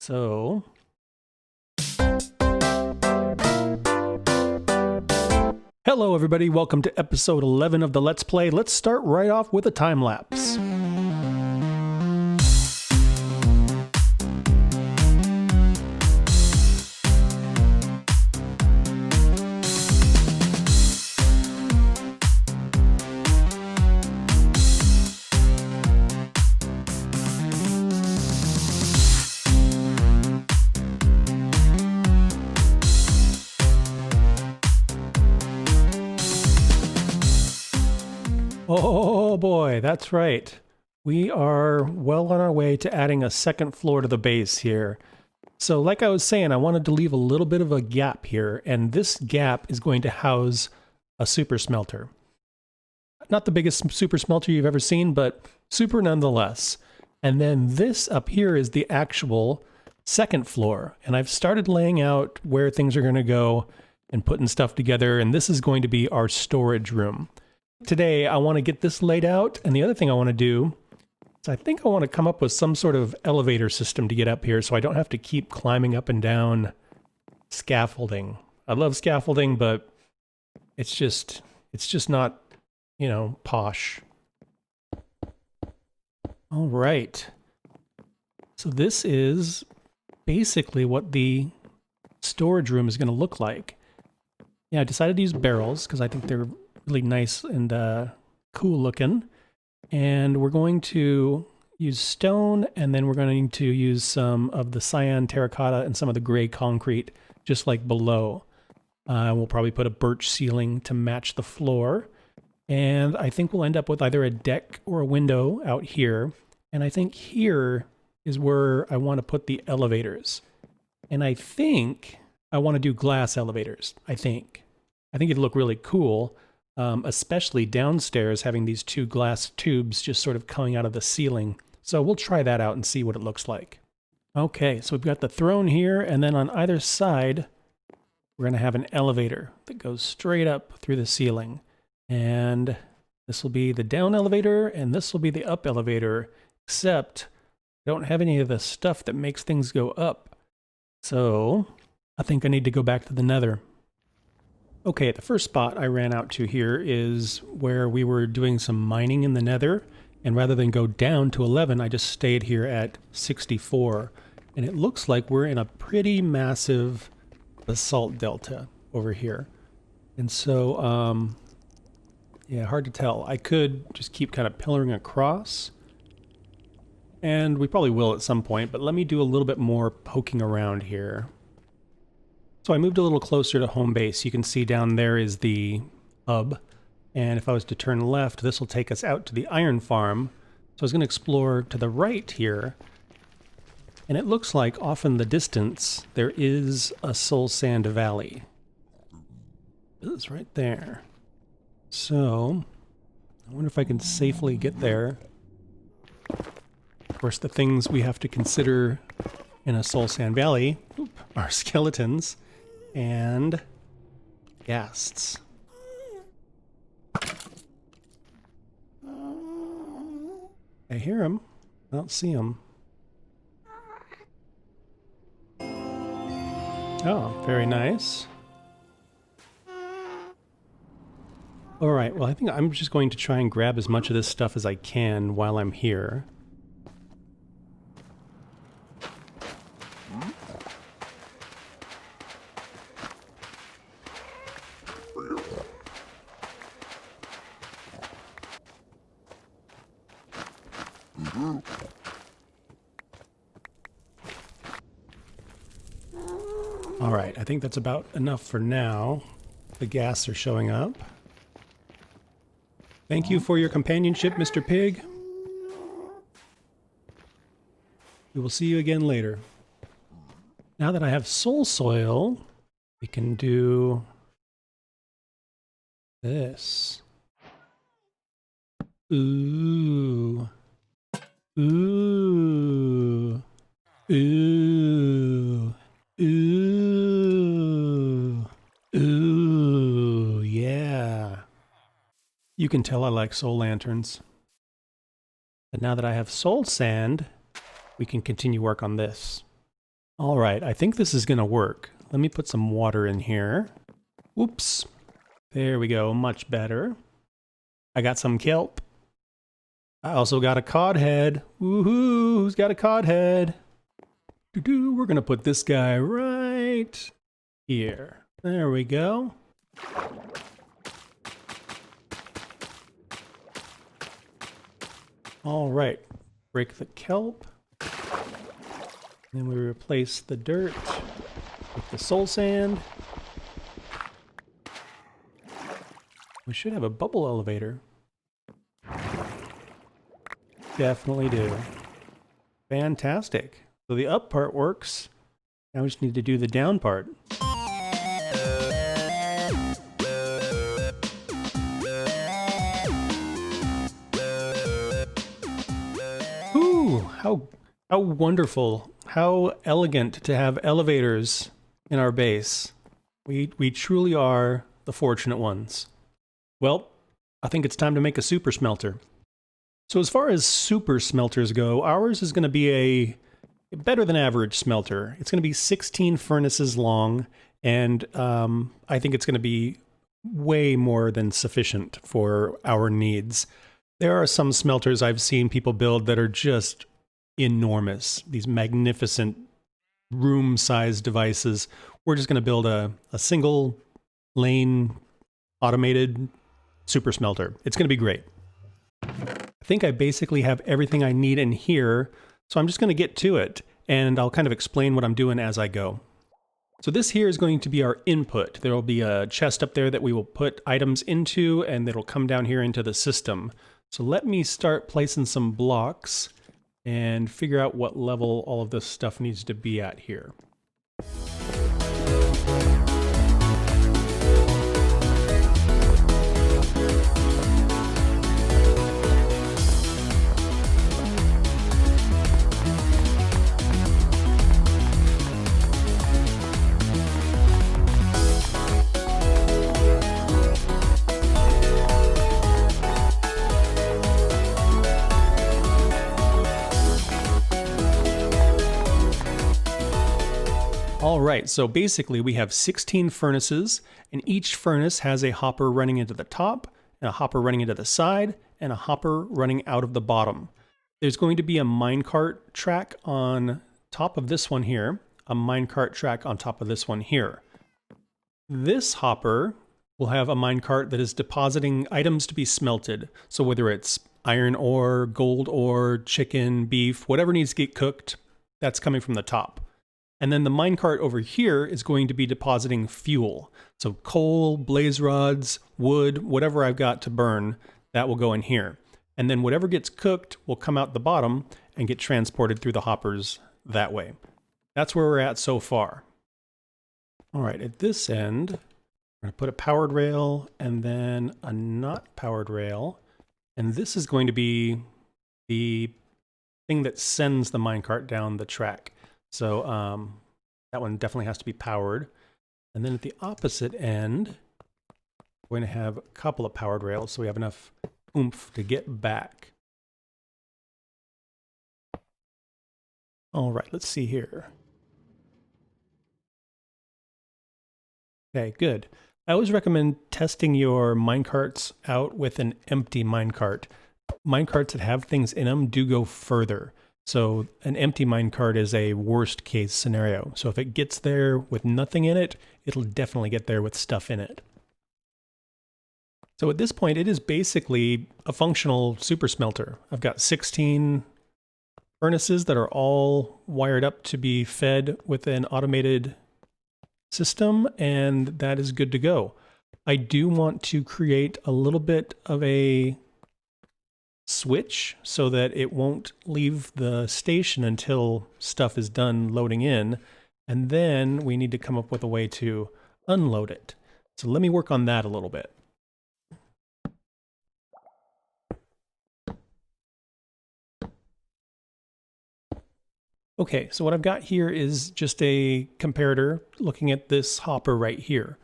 So hello everybody, welcome to episode 11 of the Let's Play. Let's start right off with a time lapse. Oh boy, that's right. We are well on our way to adding a second floor to the base here. So like I was saying, I wanted to leave a little bit of a gap here, and this gap is going to house a super smelter. Not the biggest super smelter you've ever seen, but super nonetheless. And then this up here is the actual second floor. And I've started laying out where things are going to go and putting stuff together, and this is going to be our storage room. Today, I want to get this laid out, and the other thing I want to do is I think I want to come up with some sort of elevator system to get up here so I don't have to keep climbing up and down scaffolding. I love scaffolding, but it's just not, you know, posh. All right. So this is basically what the storage room is going to look like. Yeah, I decided to use barrels because I think they're really nice and cool looking. And we're going to use stone, and then we're going to use some of the cyan terracotta and some of the gray concrete, just like below. We'll probably put a birch ceiling to match the floor. And I think we'll end up with either a deck or a window out here. And I think here is where I want to put the elevators. And I think I want to do glass elevators, I think it'd look really cool. Especially downstairs, having these two glass tubes just sort of coming out of the ceiling. So we'll try that out and see what it looks like. Okay, so we've got the throne here, and then on either side, we're going to have an elevator that goes straight up through the ceiling. And this will be the down elevator, and this will be the up elevator, except I don't have any of the stuff that makes things go up. So I think I need to go back to the nether. Okay, the first spot I ran out to here is where we were doing some mining in the nether, and rather than go down to 11, I just stayed here at 64. And it looks like we're in a pretty massive basalt delta over here. And so, yeah, hard to tell. I could just keep kind of pillaring across, and we probably will at some point, but let me do a little bit more poking around here. So I moved a little closer to home base. You can see down there is the hub. And if I was to turn left, this will take us out to the iron farm. So I was going to explore to the right here. And it looks like off in the distance, there is a soul sand valley. It's right there. So I wonder if I can safely get there. Of course, the things we have to consider in a soul sand valley are skeletons and ghasts. I hear him. I don't see him. Oh, very nice. All right, well, I think I'm just going to try and grab as much of this stuff as I can while I'm here. All right, I think that's about enough for now. The ghasts are showing up. Thank you for your companionship, Mr. Pig. We will see you again later. Now that I have soul soil, we can do this. Ooh. Ooh. Ooh. Ooh. Ooh. Yeah. You can tell I like soul lanterns. But now that I have soul sand, we can continue work on this. All right, I think this is gonna work. Let me put some water in here. Oops. There we go, much better. I got some kelp. I also got a cod head. Woohoo, who's got a cod head? We're gonna put this guy right here. There we go. All right, break the kelp. Then we replace the dirt with the soul sand. We should have a bubble elevator. Definitely do. Fantastic. So the up part works. Now we just need to do the down part. Ooh, how wonderful. How elegant to have elevators in our base. We truly are the fortunate ones. Well, I think it's time to make a super smelter. So as far as super smelters go, ours is going to be a better than average smelter. It's going to be 16 furnaces long, and I think it's going to be way more than sufficient for our needs. There are some smelters I've seen people build that are just enormous, these magnificent room-sized devices. We're just going to build a single lane automated super smelter. It's going to be great. I think I basically have everything I need in here, so I'm just going to get to it, and I'll kind of explain what I'm doing as I go. So this here is going to be our input. There will be a chest up there that we will put items into, and it'll come down here into the system. So let me start placing some blocks and figure out what level all of this stuff needs to be at here. All right, so basically we have 16 furnaces, and each furnace has a hopper running into the top, and a hopper running into the side, and a hopper running out of the bottom. There's going to be a minecart track on top of this one here, a minecart track on top of this one here. This hopper will have a minecart that is depositing items to be smelted. So whether it's iron ore, gold ore, chicken, beef, whatever needs to get cooked, that's coming from the top. And then the minecart over here is going to be depositing fuel. So coal, blaze rods, wood, whatever I've got to burn, that will go in here. And then whatever gets cooked will come out the bottom and get transported through the hoppers that way. That's where we're at so far. All right, at this end, we're going to put a powered rail and then a not powered rail. And this is going to be the thing that sends the minecart down the track. So that one definitely has to be powered. And then at the opposite end, we're going to have a couple of powered rails so we have enough oomph to get back. All right, let's see here. Okay, good. I always recommend testing your minecarts out with an empty minecart. Minecarts that have things in them do go further. So an empty minecart is a worst case scenario. So if it gets there with nothing in it, it'll definitely get there with stuff in it. So at this point, it is basically a functional super smelter. I've got 16 furnaces that are all wired up to be fed with an automated system, and that is good to go. I do want to create a little bit of a switch so that it won't leave the station until stuff is done loading in, and then we need to come up with a way to unload it. So let me work on that a little bit. Okay, so what I've got here is just a comparator looking at this hopper right here.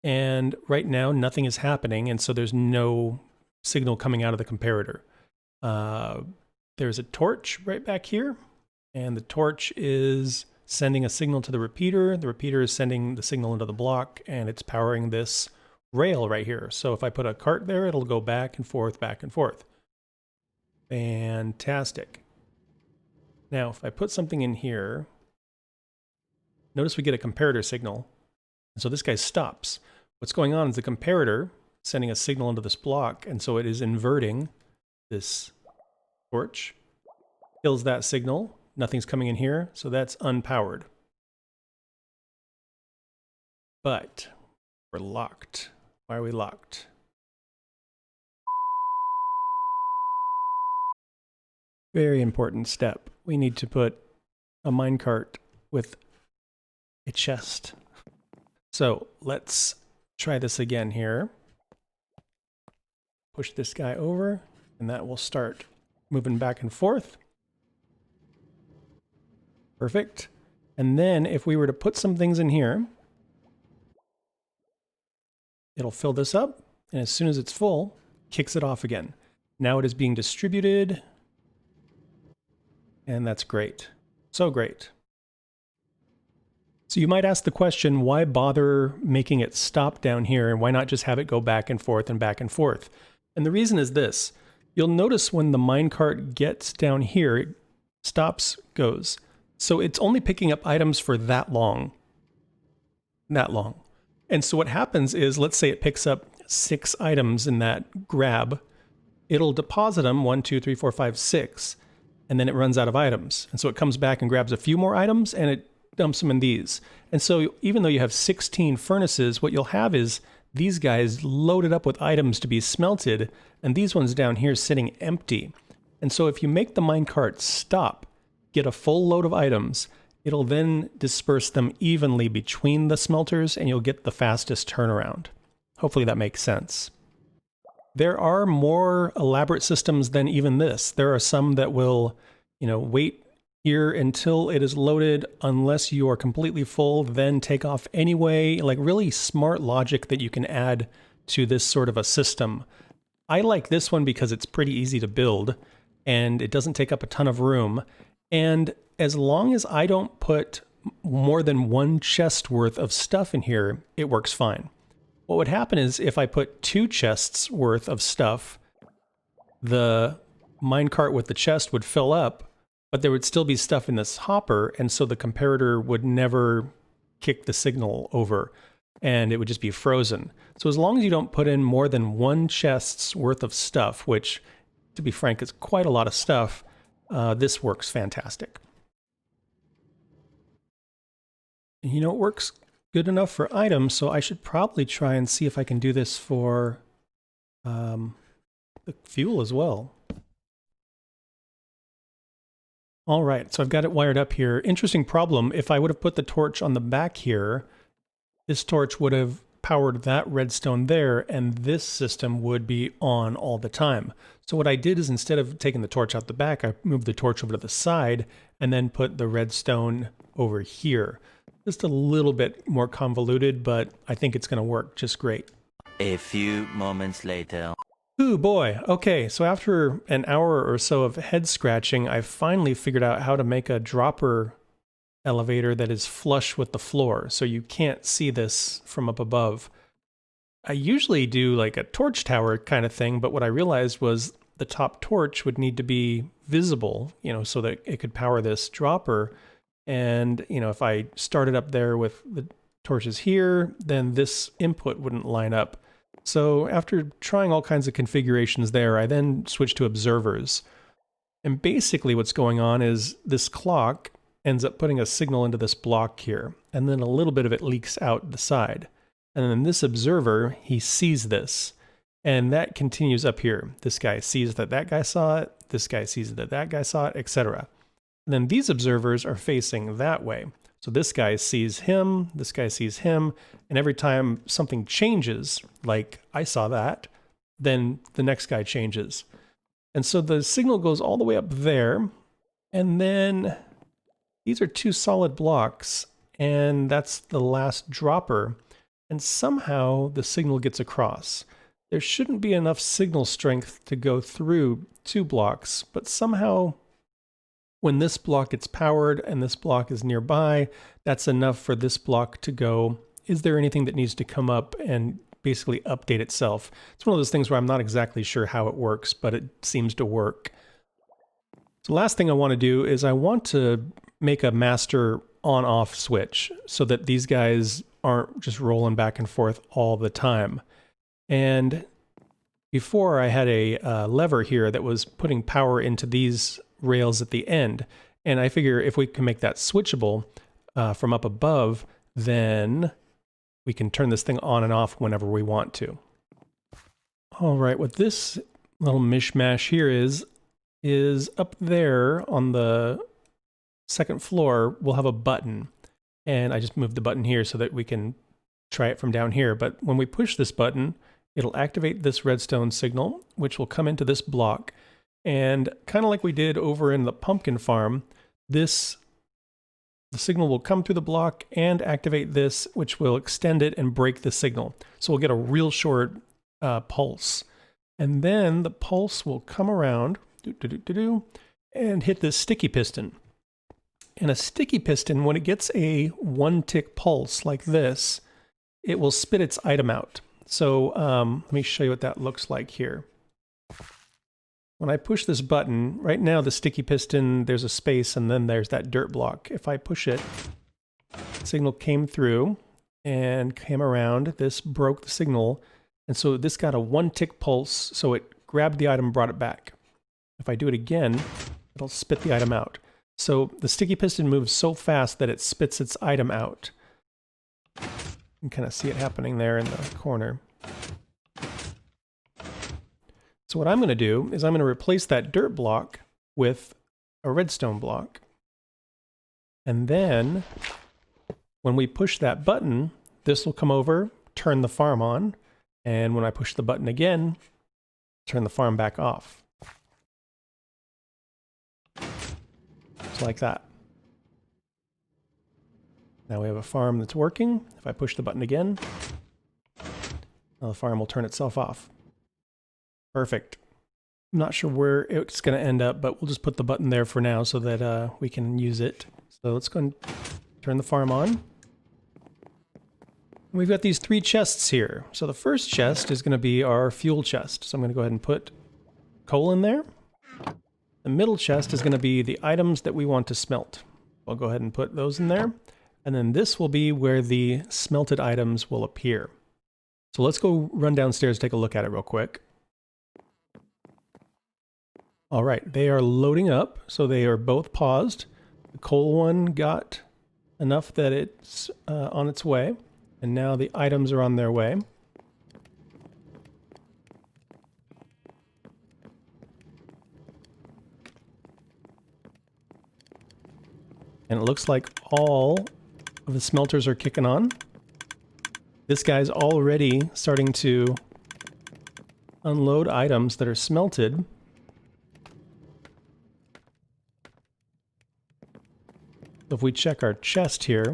And right now nothing is happening, and so there's no signal coming out of the comparator. There's a torch right back here, and the torch is sending a signal to the repeater. The repeater is sending the signal into the block, and it's powering this rail right here. So if I put a cart there, it'll go back and forth, back and forth. Fantastic. Now, if I put something in here, notice we get a comparator signal. And so this guy stops. What's going on is the comparator sending a signal into this block, and so it is inverting this torch, kills that signal. Nothing's coming in here, so that's unpowered. But we're locked. Why are we locked? Very important step. We need to put a minecart with a chest. So let's try this again here. Push this guy over, and that will start moving back and forth. Perfect. And then if we were to put some things in here, it'll fill this up, and as soon as it's full, kicks it off again. Now it is being distributed, and that's great. So great. So you might ask the question, why bother making it stop down here, and why not just have it go back and forth and back and forth? And the reason is this. You'll notice when the minecart gets down here, it stops, goes. So it's only picking up items for that long. That long. And so what happens is, let's say it picks up 6 items in that grab. It'll deposit them, 1, 2, 3, 4, 5, 6, and then it runs out of items. And so it comes back and grabs a few more items, and it dumps them in these. And so even though you have 16 furnaces, what you'll have is these guys loaded up with items to be smelted, and these ones down here sitting empty. And so if you make the minecart stop, get a full load of items, it'll then disperse them evenly between the smelters, and you'll get the fastest turnaround. Hopefully that makes sense. There are more elaborate systems than even this. There are some that will, wait here until it is loaded unless you are completely full, then take off anyway. Like really smart logic that you can add to this sort of a system. I like this one because it's pretty easy to build and it doesn't take up a ton of room. And as long as I don't put more than 1 chest worth of stuff in here, it works fine. What would happen is if I put 2 chests worth of stuff, the minecart with the chest would fill up, but there would still be stuff in this hopper, and so the comparator would never kick the signal over, and it would just be frozen. So as long as you don't put in more than 1 chest's worth of stuff, which, to be frank, is quite a lot of stuff, this works fantastic. And it works good enough for items, so I should probably try and see if I can do this for the fuel as well. All right, so I've got it wired up here. Interesting problem. If I would have put the torch on the back here, this torch would have powered that redstone there, and this system would be on all the time. So what I did is, instead of taking the torch out the back, I moved the torch over to the side and then put the redstone over here. Just a little bit more convoluted, but I think it's going to work just great. A few moments later. Ooh boy, okay, so after an hour or so of head scratching, I finally figured out how to make a dropper elevator that is flush with the floor, so you can't see this from up above. I usually do like a torch tower kind of thing, but what I realized was the top torch would need to be visible, so that it could power this dropper. And, if I started up there with the torches here, then this input wouldn't line up. So after trying all kinds of configurations there, I then switched to observers. And basically what's going on is this clock ends up putting a signal into this block here, and then a little bit of it leaks out the side. And then this observer, he sees this, and that continues up here. This guy sees that that guy saw it, this guy sees that that guy saw it, etc. And then these observers are facing that way. So this guy sees him, this guy sees him, and every time something changes, like I saw that, then the next guy changes. And so the signal goes all the way up there, and then these are 2 solid blocks, and that's the last dropper, and somehow the signal gets across. There shouldn't be enough signal strength to go through 2 blocks, but somehow When this block gets powered and this block is nearby, that's enough for this block to go, is there anything that needs to come up and basically update itself? It's one of those things where I'm not exactly sure how it works, but it seems to work. So last thing I want to do is I want to make a master on-off switch so that these guys aren't just rolling back and forth all the time. And before I had a lever here that was putting power into these rails at the end. And I figure if we can make that switchable from up above, then we can turn this thing on and off whenever we want to. All right, what this little mishmash here is up there on the second floor, we'll have a button. And I just moved the button here so that we can try it from down here. But when we push this button, it'll activate this redstone signal, which will come into this block. And kind of like we did over in the pumpkin farm, the signal will come through the block and activate this, which will extend it and break the signal. So we'll get a real short pulse. And then the pulse will come around and hit this sticky piston. And a sticky piston, when it gets a 1-tick pulse like this, it will spit its item out. So let me show you what that looks like here. When I push this button, right now the sticky piston, there's a space and then there's that dirt block. If I push it, the signal came through and came around. This broke the signal. And so this got a 1-tick pulse, so it grabbed the item and brought it back. If I do it again, it'll spit the item out. So the sticky piston moves so fast that it spits its item out. You can kind of see it happening there in the corner. So what I'm going to do is I'm going to replace that dirt block with a redstone block. And then when we push that button, this will come over, turn the farm on. And when I push the button again, turn the farm back off. Just like that. Now we have a farm that's working. If I push the button again, now the farm will turn itself off. Perfect. I'm not sure where it's going to end up, but we'll just put the button there for now so that we can use it. So let's go and turn the farm on. We've got these 3 chests here. So the first chest is going to be our fuel chest. So I'm going to go ahead and put coal in there. The middle chest is going to be the items that we want to smelt. I'll go ahead and put those in there. And then this will be where the smelted items will appear. So let's go run downstairs and take a look at it real quick. All right, they are loading up, so they are both paused. The coal one got enough that it's on its way, and now the items are on their way. And it looks like all of the smelters are kicking on. This guy's already starting to unload items that are smelted. So if we check our chest here,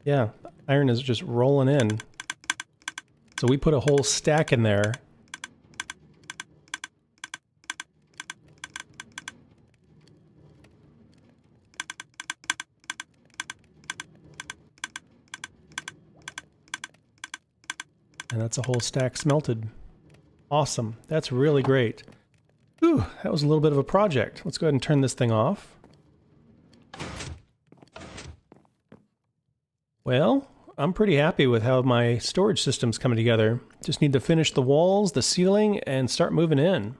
yeah, iron is just rolling in. So we put a whole stack in there. And that's a whole stack smelted. Awesome. That's really great. Ooh, that was a little bit of a project. Let's go ahead and turn this thing off. Well, I'm pretty happy with how my storage system's coming together. Just need to finish the walls, the ceiling, and start moving in.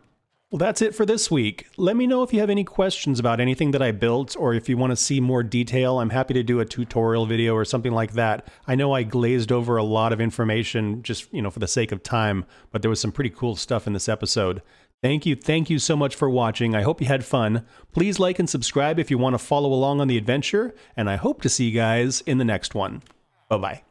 Well, that's it for this week. Let me know if you have any questions about anything that I built, or if you want to see more detail. I'm happy to do a tutorial video or something like that. I know I glazed over a lot of information just, for the sake of time, but there was some pretty cool stuff in this episode. Thank you so much for watching. I hope you had fun. Please like and subscribe if you want to follow along on the adventure, and I hope to see you guys in the next one. Bye-bye.